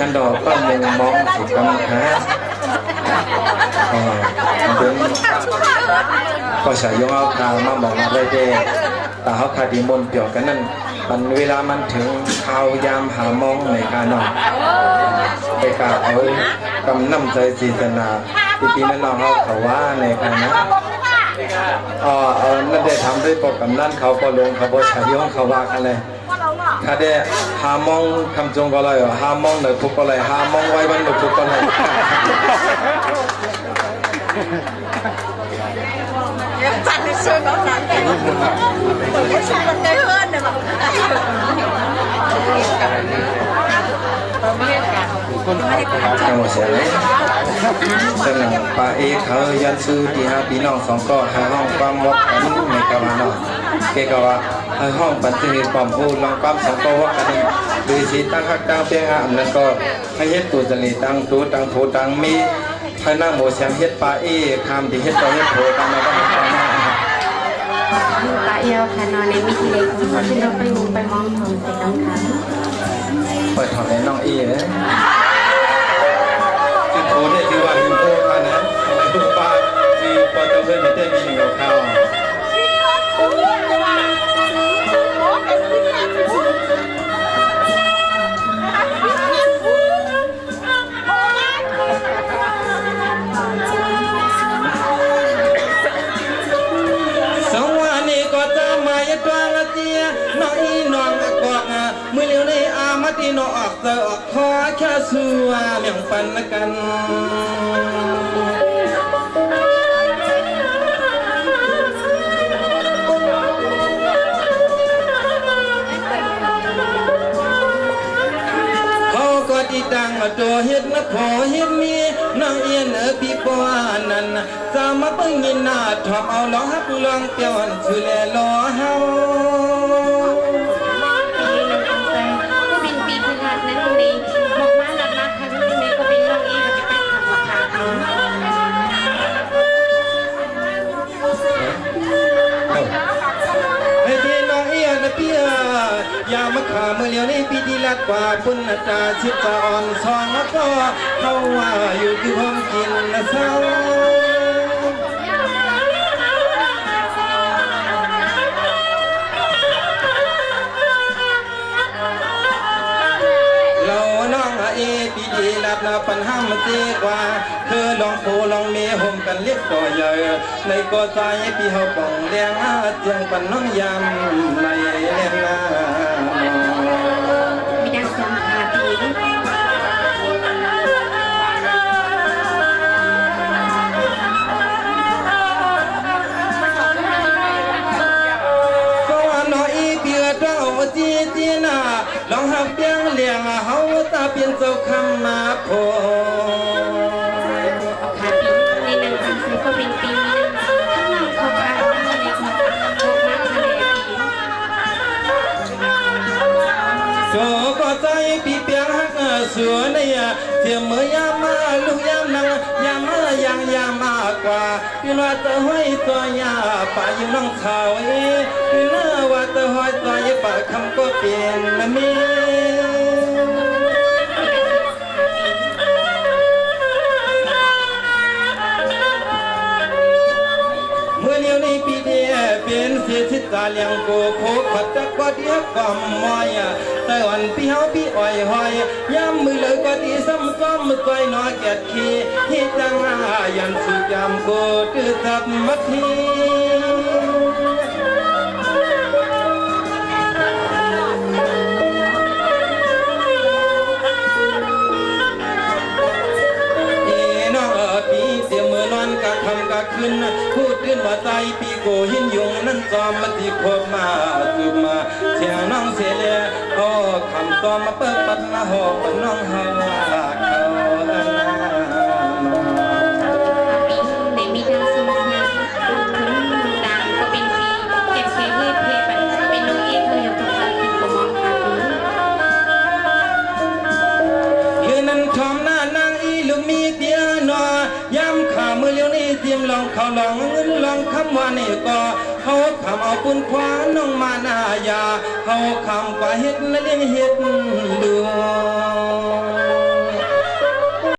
กันดอกก็มุงมองสุดกำแพงดึงก็ใช้ยงเอาคามาบอกมาเลยเด้แต่เขาคดีมนเปี่ยวกันนั่นมันเวลามันถึงข่าวยามหามองในการนอนไปกราบเอากำน้ำใจศาสนาปีนั้นเราเขาว่าในการนะนั่นได้ทำด้วยปกกำนั่นเขาก็ลงเขาบอกใช้ยงเขาว่ากันเลยถ้าได้หามองคำจงก็เลยหามองหนึ่งทุกก็เลยหามองไว้วันหนึ่งทุกก็เลยจัดในช่วยน้องจันแต่ว่าผมก็ช่วยมันได้เพื่อนเนี่ยแบบจังหวะเสียเลยสนั่งปาเอเขายันซื้อที่หาพี่น้องสองก็หาห้องความวักกันในกาวานอเกกว่าหาห้องปัจจุบันความพูดลองความสองก็วักกันโดยสีตั้งหักตั้งเพียงอ่ะนั่นก็ให้เฮ็ดตัวจริตตั้งตัวตั้งโถตั้งมีพนั่งโมเสียงเฮ็ดปาเอคำที่เฮ็ดตัวเฮ็ดโถตั้งมาก็ไม่พอมาปลาเอียวค่ะนอนในมิตรเล็กคนที่เราไปมุงไปมองทองใส่น้องค่ะเปิดถอดในน้องเอเลยคือโถเนี่ยคือว่าหิมโพมานะอะไรคุณป้าที่ปอเจ้าเพื่อนไม่ได้มีกับเขามือเลี้ยวในอามาตีนออกเตอออกคอแค่สัวเมียงปันกันเขาก็ตีดังตัวเฮ็ดนะพอเฮ็ดมีน้องเอียนพี่ปอนันจะมาเพิ่งยินหน้าทอมเอาล้อฮับลองเปียวชื่อแลล้อเฮายามะขาเมื่อเลี้ยวในปีที่ลัดกว่าพุ่นตาชิดตาอ่อนซองแล้วก็เขาว่าอยู่ที่ห้องกินนะเศร้าเราน้องเอปีที่ลัดนาปัญหามันเจกว่าเธอลองโผลองเมห่มกันเล็กต่อใหญ่ในก่อใจปีเขาป่องแดงเจียงปันน้องยำในเล่นนาจีน่าลองหักเปียงเลี้ยงเฮาตาเปลี่ยนเจ้าคำมาโพค่ะปีในหนังสือก็เป็นปีนี้ข้างหลังเขาค่ะในของโลกมากทะเลโซก็ใจปีเปียงหักสัวเนี่ยเทียมเมื่อยามมาลูกยามนังยามมายังยามมากกว่าพี่ว่าเตอห้อยตัวยาป่าอยู่น้องเขาพี่น่าว่าเตอห้อยตัวยาป่าคำก็เปลี่ยนมีเมื่อเลี้ยวในปีเดียเป็นเสียชิดตาเลี้ยงโกโคขัดตะก็เดียกกำมอยแต่วันพี่เฮาพี่อ่อยหอยย้ำมือเลยก็ดีซ้ำซ้ำตัวน้อยแก่ขี้ที่จังยันสุดยามโกตื้อทับมัดทีคำกะขึ้นพูดขึ้นว่าใจปีโกหินยงนั้นจอมมันที่คบมาจุบมาเชียงน้องเสียเลยโอ้คำจอมมาเปิดปัดมาหอบน้องเฮาเขาในมีทางสมุทรคุณดังก็เป็นปีเก็บเสียงเลยเพลงเป็นน้องเอ๋เขาอยู่ทุกครั้งเป็นกมองค่ะยืนนั่นทอมหน้านางอีลูกมีเปียโนย้ำขามือเลี้ยวนี่เตรียมลองเขาลองเงินลองคำว่านี่ก็เขาคำเอาปุ่นคว้าน้องมาหน้ายาเขาคำว่าเฮ็ดและเลี้ยงเฮ็ดดู